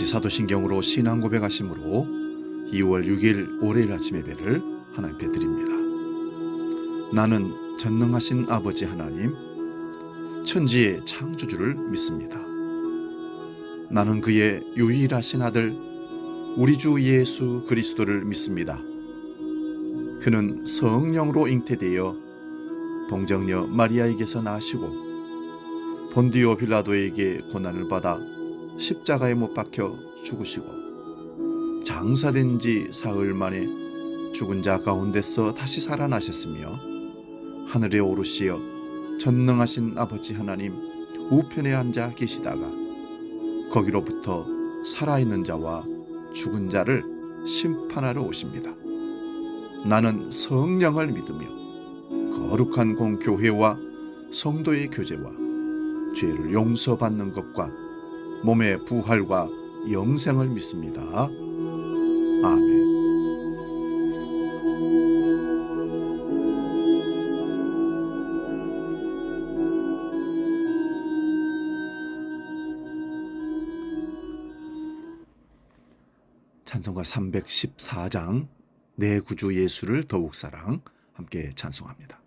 아버지 사도신경으로 신앙 고백하심으로 2월 6일 월요일 아침 예배를 하나님께 드립니다. 나는 전능하신 아버지 하나님, 천지의 창조주를 믿습니다. 나는 그의 유일하신 아들 우리 주 예수 그리스도를 믿습니다. 그는 성령으로 잉태되어 동정녀 마리아에게서 나시고 본디오 빌라도에게 고난을 받아 십자가에 못 박혀 죽으시고 장사된 지 사흘 만에 죽은 자 가운데서 다시 살아나셨으며 하늘에 오르시어 전능하신 아버지 하나님 우편에 앉아 계시다가 거기로부터 살아있는 자와 죽은 자를 심판하러 오십니다. 나는 성령을 믿으며 거룩한 공교회와 성도의 교제와 죄를 용서받는 것과 몸의 부활과 영생을 믿습니다. 아멘. 찬송가 314장 내 구주 예수를 더욱 사랑 함께 찬송합니다.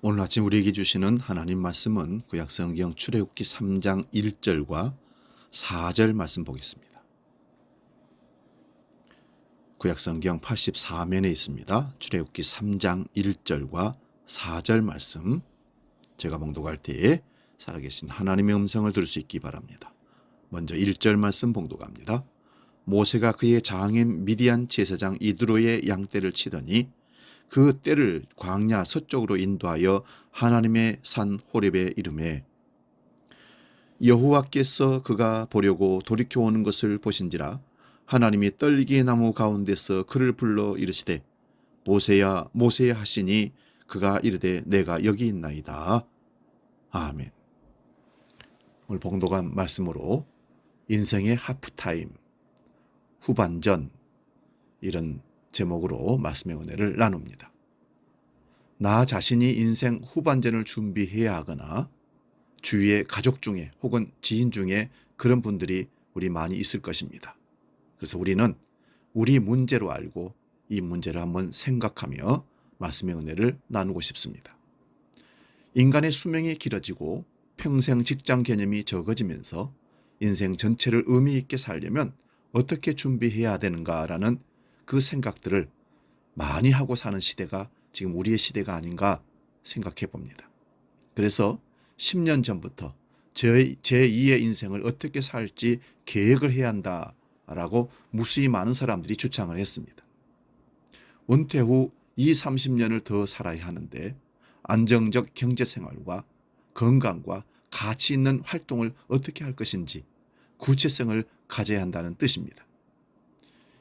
오늘 아침 우리에게 주시는 하나님 말씀은 구약성경 출애굽기 3장 1절과 4절 말씀 보겠습니다. 구약성경 84면에 있습니다. 출애굽기 3장 1절과 4절 말씀, 제가 봉독할 때에 살아계신 하나님의 음성을 들을 수 있기 바랍니다. 먼저 1절 말씀 봉독합니다. 모세가 그의 장인 미디안 제사장 이드로의 양떼를 치더니 그 떼를 광야 서쪽으로 인도하여 하나님의 산 호렙에 이르매 여호와께서 그가 보려고 돌이켜 오는 것을 보신지라 하나님이 떨기의 나무 가운데서 그를 불러 이르시되 모세야 모세야 하시니 그가 이르되 내가 여기 있나이다. 아멘. 오늘 봉독한 말씀으로 인생의 하프타임, 후반전, 이런 제목으로 말씀의 은혜를 나눕니다. 나 자신이 인생 후반전을 준비해야 하거나 주위의 가족 중에 혹은 지인 중에 그런 분들이 우리 많이 있을 것입니다. 그래서 우리는 우리 문제로 알고 이 문제를 한번 생각하며 말씀의 은혜를 나누고 싶습니다. 인간의 수명이 길어지고 평생 직장 개념이 적어지면서 인생 전체를 의미 있게 살려면 어떻게 준비해야 되는가라는 그 생각들을 많이 하고 사는 시대가 지금 우리의 시대가 아닌가 생각해 봅니다. 그래서 10년 전부터 제2의 인생을 어떻게 살지 계획을 해야 한다라고 무수히 많은 사람들이 주창을 했습니다. 은퇴 후 20, 30년을 더 살아야 하는데 안정적 경제생활과 건강과 가치 있는 활동을 어떻게 할 것인지 구체성을 가져야 한다는 뜻입니다.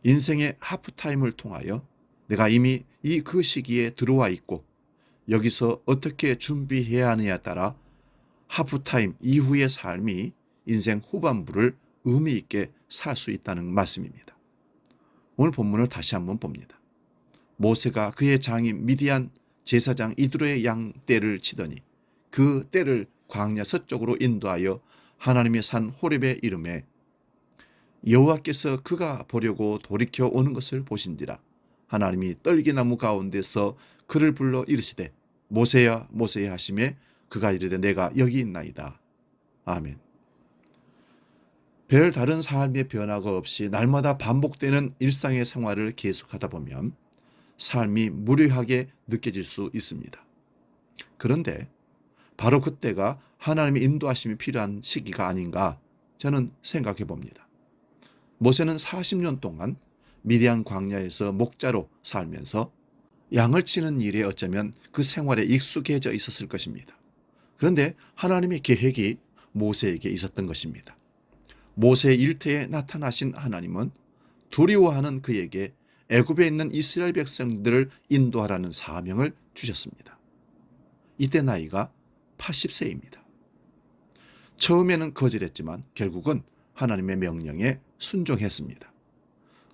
인생의 하프타임을 통하여 내가 이미 그 시기에 들어와 있고 여기서 어떻게 준비해야 하느냐에 따라 하프타임 이후의 삶이 인생 후반부를 의미 있게 살 수 있다는 말씀입니다. 오늘 본문을 다시 한번 봅니다. 모세가 그의 장인 미디안 제사장 이드로의 양 떼를 치더니 그 떼를 광야 서쪽으로 인도하여 하나님의 산 호렙에 이르매 여호와께서 그가 보려고 돌이켜 오는 것을 보신지라 하나님이 떨기나무 가운데서 그를 불러 이르시되 모세야 모세야 하시매 그가 이르되 내가 여기 있나이다. 아멘. 별 다른 삶의 변화가 없이 날마다 반복되는 일상의 생활을 계속하다 보면 삶이 무료하게 느껴질 수 있습니다. 그런데 바로 그때가 하나님의 인도하심이 필요한 시기가 아닌가 저는 생각해 봅니다. 모세는 40년 동안 미디안 광야에서 목자로 살면서 양을 치는 일에 어쩌면 그 생활에 익숙해져 있었을 것입니다. 그런데 하나님의 계획이 모세에게 있었던 것입니다. 모세의 일터에 나타나신 하나님은 두려워하는 그에게 애굽에 있는 이스라엘 백성들을 인도하라는 사명을 주셨습니다. 이때 나이가 80세입니다. 처음에는 거절했지만 결국은 하나님의 명령에 순종했습니다.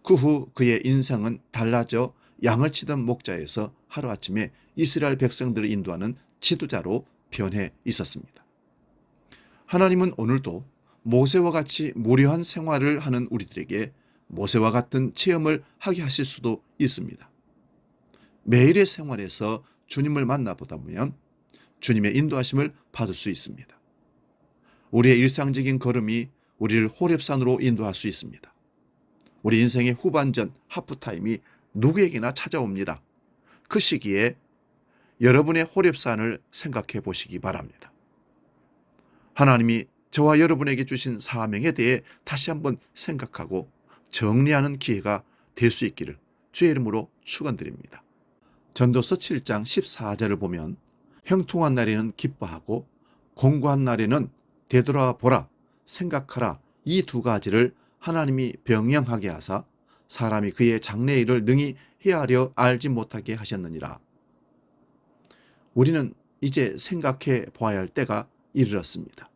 그 후 그의 인생은 달라져 양을 치던 목자에서 하루아침에 이스라엘 백성들을 인도하는 지도자로 변해 있었습니다. 하나님은 오늘도 모세와 같이 무료한 생활을 하는 우리들에게 모세와 같은 체험을 하게 하실 수도 있습니다. 매일의 생활에서 주님을 만나보다 보면 주님의 인도하심을 받을 수 있습니다. 우리의 일상적인 걸음이 우리를 호렙산으로 인도할 수 있습니다. 우리 인생의 후반전 하프타임이 누구에게나 찾아옵니다. 그 시기에 여러분의 호렙산을 생각해 보시기 바랍니다. 하나님이 저와 여러분에게 주신 사명에 대해 다시 한번 생각하고 정리하는 기회가 될 수 있기를 주의 이름으로 축원드립니다. 전도서 7장 14절을 보면 형통한 날에는 기뻐하고 공고한 날에는 되돌아보라 생각하라 이 두 가지를 하나님이 병영하게 하사 사람이 그의 장래 일을 능히 헤아려 알지 못하게 하셨느니라. 우리는 이제 생각해 보아야 할 때가 이르렀습니다.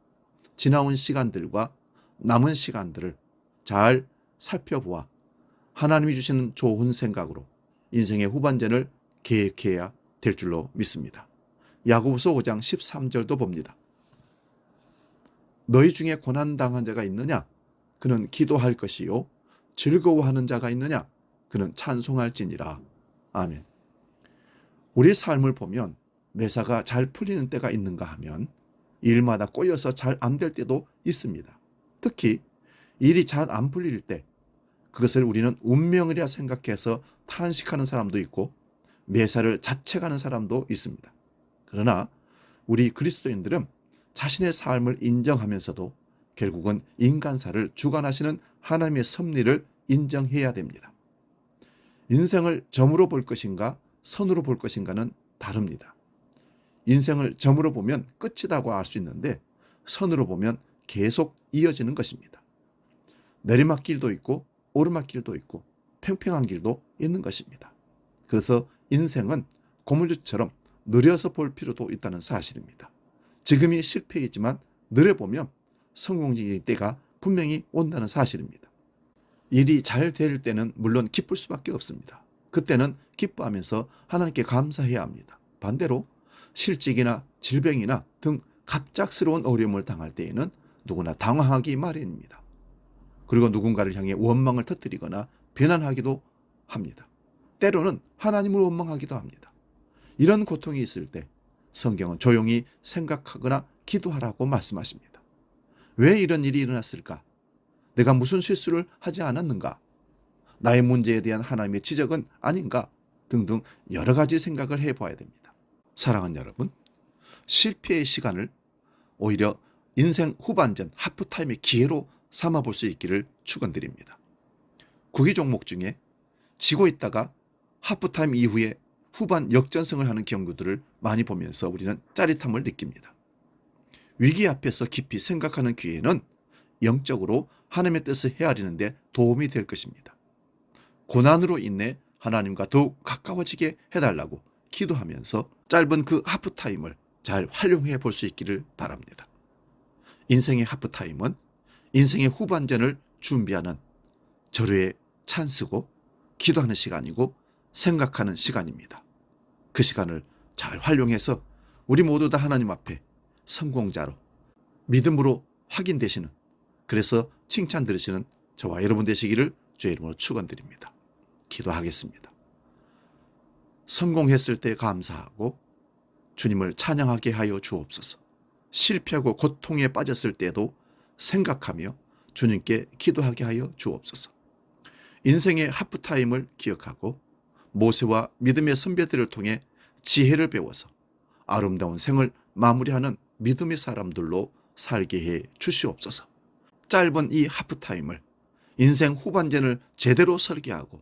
지나온 시간들과 남은 시간들을 잘 살펴보아 하나님이 주시는 좋은 생각으로 인생의 후반전을 계획해야 될 줄로 믿습니다. 야고보서 5장 13절도 봅니다. 너희 중에 고난당한 자가 있느냐? 그는 기도할 것이요. 즐거워하는 자가 있느냐? 그는 찬송할지니라. 아멘. 우리 삶을 보면 매사가 잘 풀리는 때가 있는가 하면 일마다 꼬여서 잘 안 될 때도 있습니다. 특히 일이 잘 안 풀릴 때 그것을 우리는 운명이라 생각해서 탄식하는 사람도 있고 매사를 자책하는 사람도 있습니다. 그러나 우리 그리스도인들은 자신의 삶을 인정하면서도 결국은 인간사를 주관하시는 하나님의 섭리를 인정해야 됩니다. 인생을 점으로 볼 것인가 선으로 볼 것인가는 다릅니다. 인생을 점으로 보면 끝이라고 알 수 있는데 선으로 보면 계속 이어지는 것입니다. 내리막길도 있고 오르막길도 있고 평평한 길도 있는 것입니다. 그래서 인생은 고물주처럼 느려서 볼 필요도 있다는 사실입니다. 지금이 실패이지만 느려보면 성공적인 때가 분명히 온다는 사실입니다. 일이 잘 될 때는 물론 기쁠 수밖에 없습니다. 그때는 기뻐하면서 하나님께 감사해야 합니다. 반대로 실직이나 질병이나 등 갑작스러운 어려움을 당할 때에는 누구나 당황하기 마련입니다. 그리고 누군가를 향해 원망을 터뜨리거나 비난하기도 합니다. 때로는 하나님을 원망하기도 합니다. 이런 고통이 있을 때 성경은 조용히 생각하거나 기도하라고 말씀하십니다. 왜 이런 일이 일어났을까? 내가 무슨 실수를 하지 않았는가? 나의 문제에 대한 하나님의 지적은 아닌가? 등등 여러 가지 생각을 해봐야 됩니다. 사랑하는 여러분, 실패의 시간을 오히려 인생 후반전 하프타임의 기회로 삼아볼 수 있기를 축원드립니다. 구기 종목 중에 지고 있다가 하프타임 이후에 후반 역전승을 하는 경우들을 많이 보면서 우리는 짜릿함을 느낍니다. 위기 앞에서 깊이 생각하는 기회는 영적으로 하나님의 뜻을 헤아리는 데 도움이 될 것입니다. 고난으로 인해 하나님과 더욱 가까워지게 해달라고 기도하면서 짧은 그 하프타임을 잘 활용해 볼 수 있기를 바랍니다. 인생의 하프타임은 인생의 후반전을 준비하는 절호의 찬스고 기도하는 시간이고 생각하는 시간입니다. 그 시간을 잘 활용해서 우리 모두 다 하나님 앞에 성공자로 믿음으로 확인되시는, 그래서 칭찬 들으시는 저와 여러분 되시기를 주의 이름으로 축원드립니다. 기도하겠습니다. 성공했을 때 감사하고 주님을 찬양하게 하여 주옵소서. 실패하고 고통에 빠졌을 때도 생각하며 주님께 기도하게 하여 주옵소서. 인생의 하프타임을 기억하고 모세와 믿음의 선배들을 통해 지혜를 배워서 아름다운 생을 마무리하는 믿음의 사람들로 살게 해 주시옵소서. 짧은 이 하프타임을 인생 후반전을 제대로 설계하고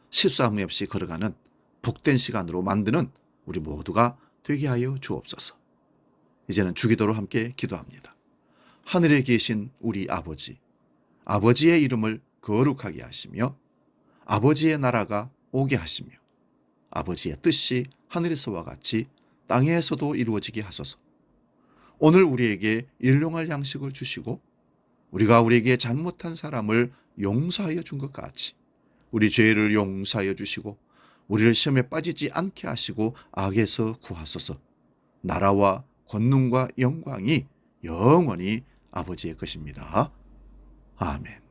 실수함 없이 걸어가는 복된 시간으로 만드는 우리 모두가 되게 하여 주옵소서. 이제는 주기도로 함께 기도합니다. 하늘에 계신 우리 아버지, 아버지의 이름을 거룩하게 하시며 아버지의 나라가 오게 하시며 아버지의 뜻이 하늘에서와 같이 땅에서도 이루어지게 하소서. 오늘 우리에게 일용할 양식을 주시고 우리가 우리에게 잘못한 사람을 용서하여 준 것 같이 우리 죄를 용서하여 주시고 우리를 시험에 빠지지 않게 하시고 악에서 구하소서. 나라와 권능과 영광이 영원히 아버지의 것입니다. 아멘.